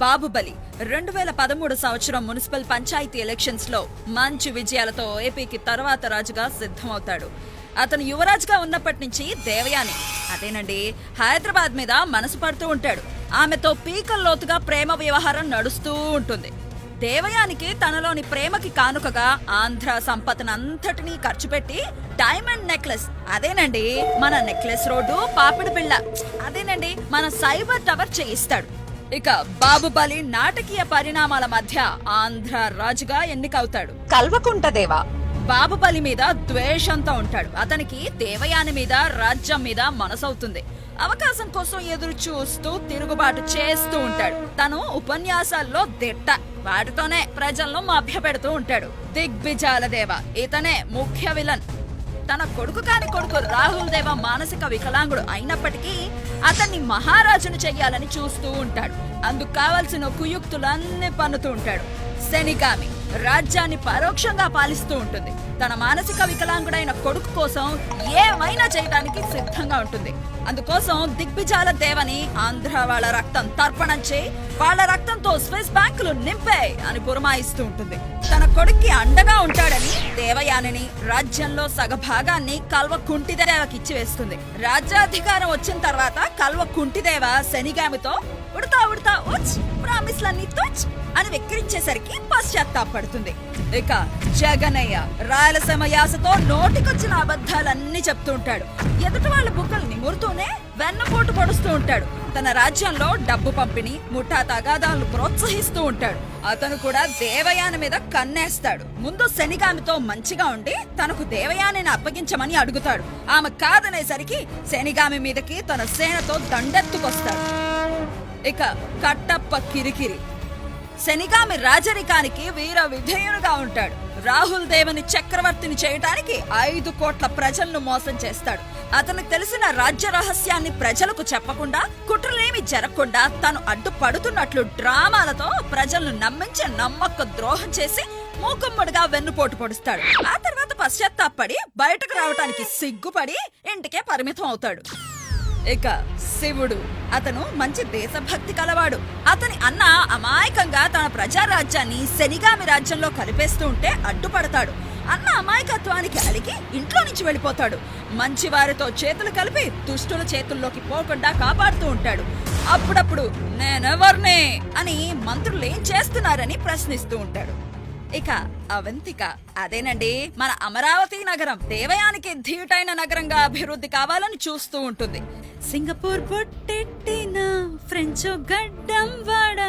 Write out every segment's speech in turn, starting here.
బాబుబలి 2013 సంవత్సరం municipal panchayat elections లో మంచి విజయాలతో ఏపీకి తర్వాత రాజుగా సిద్ధమవుతాడు. అతను యువరాజుగా ఉన్నప్పటి నుంచి దేవయాని అదేనండి హైదరాబాద్ మీద మనసు పడుతూ ఉంటాడు. ఆమెతో పీకల్లోతుగా ప్రేమ వ్యవహారం నడుస్తూ ఉంటుంది. దేవయానికి తనలోని ప్రేమకి కానుకగా ఆంధ్ర సంపదనంతటినీ ఖర్చు పెట్టి డైమండ్ నెక్లెస్ అదేనండి మన నెక్లెస్ రోడ్డు పాపిడి బిళ్ళ అదేనండి మన సైబర్ టవర్ చేయిస్తాడు. ఇక బాబుబలి నాటకీయ పరిణామాల మధ్య ఆంధ్ర రాజుగా ఎన్నికవుతాడు. కల్వకుంట దేవ బాబుబలి మీద ద్వేషంతో ఉంటాడు. అతనికి దేవయాని మీద రాజ్యం మీద మనసవుతుంది. అవకాశం కోసం ఎదురు చూస్తూ తిరుగుబాటు చేస్తూ ఉంటాడు. తను ఉపన్యాసాల్లో దిట్ట, వాటితోనే ప్రజలను మభ్యపెడుతూ ఉంటాడు. దిగ్విజాల దేవ ఇతనే ముఖ్య విలన్. తన కొడుకు కాని కొడుకు రాహుల్ దేవ మానసిక వికలాంగుడు అయినప్పటికీ అతన్ని మహారాజును చెయ్యాలని చూస్తూ ఉంటాడు. అందుకు కావలసిన కుయుక్తులన్నీ పన్నుతూ ఉంటాడు. శనిగామి రాజ్యాన్ని పరోక్షంగా పాలిస్తూ ఉంటుంది. తన మానసిక వికలాంగుడైన కొడుకు కోసం ఏమైనా చేయడానికి సిద్ధంగా ఉంటుంది. అందుకోసం దిగ్విజాల దేవని ఆంధ్ర వాళ్ళ రక్తం తర్పణం చేయి, వాళ్ళ రక్తంతో స్విస్ బ్యాంకులు నింపే అని పురమాయిస్తూ ఉంటుంది. తన కొడుక్కి అండగా ఉంటాడని దేవయానిని రాజ్యంలో సగభాగాన్ని కల్వకుంటిదేవకి ఇచ్చి వేస్తుంది. రాజ్యాధికారం వచ్చిన తర్వాత కల్వకుంటిదేవ శనిగామితో ఉడతా ఉడతా ఉచ్ ప్రామిస్లన్నీ తుచ్ అని వెక్కిరించేసరికి పశ్చాత్తాపడుతుంది. ఇక జగనయ్య రాయలసీమ యాసతో నోటికొచ్చిన అబద్ధాలన్నీ చెప్తూ ఉంటాడు. ఎదుటి వాళ్ళ బుక్కలు నిమురుతూనే వెన్నపోటు పొడుస్తూ ఉంటాడు. తన రాజ్యంలో డబ్బు పంపిణీ ముఠా తగాదాలను ప్రోత్సహిస్తూ ఉంటాడు. అతను కూడా దేవయాని మీద కన్నేస్తాడు. ముందు శనిగామితో మంచిగా ఉండి తనకు దేవయానిని అప్పగించమని అడుగుతాడు. ఆమె కాదనేసరికి శనిగామి మీదకి తన సేనతో దండెత్తుకొస్తాడు. ఇక కట్టప్ప కిరికిరి శనిగామి రాజరికానికి వీర విధేయుడుగా ఉంటాడు. రాహుల్ దేవని చక్రవర్తిని చేయటానికి 5 కోట్ల ప్రజలను మోసం చేస్తాడు. అతనికి తెలిసిన రాజ్య రహస్యాన్ని ప్రజలకు చెప్పకుండా, కుట్రలేమి జరగకుండా తను అడ్డుపడుతున్నట్లు డ్రామాలతో ప్రజలను నమ్మించి నమ్మక ద్రోహం చేసి మూకుమ్మడిగా వెన్నుపోటు పొడుస్తాడు. ఆ తర్వాత పశ్చాత్తాపడి బయటకు రావటానికి సిగ్గుపడి ఇంటికే పరిమితం అవుతాడు. ఇక శివుడు అతను మంచి దేశభక్తి కలవాడు. అతని అన్న అమాయకంగా తన ప్రజారాజ్యాన్ని శనిగామి రాజ్యంలో కలిపేస్తూ ఉంటే అడ్డుపడతాడు. అన్న అమాయకత్వానికి అలిగి ఇంట్లో నుంచి వెళ్ళిపోతాడు. మంచి వారితో చేతులు కలిపి దుష్టుల చేతుల్లోకి పోకుండా కాపాడుతూ ఉంటాడు. అప్పుడప్పుడు నేనెవర్నే అని మంత్రులు ఏం చేస్తున్నారని ప్రశ్నిస్తూ ఉంటాడు. ఇక అవంతిక అదేనండి మన అమరావతి నగరం దేవయానికి ధీటైన నగరంగా అభివృద్ధి కావాలని చూస్తూ ఉంటుంది. సింగపూర్ బొట్టెట్టిన ఫ్రెంచ్ గడ్డం వాడ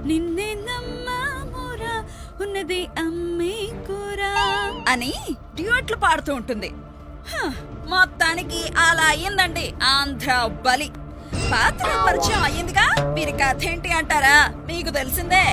నిన్నే నమ్మమురా ఉన్నది అమ్మే కూరా అని డ్యూయెట్లు పాడుతూ ఉంటుంది. మొత్తానికి అలా అయ్యిందండి ఆంధ్ర బలి. పాత్ర పరిచయం అయ్యిందిగా, వీరి కథ ఏంటి అంటారా? మీకు తెలిసిందే.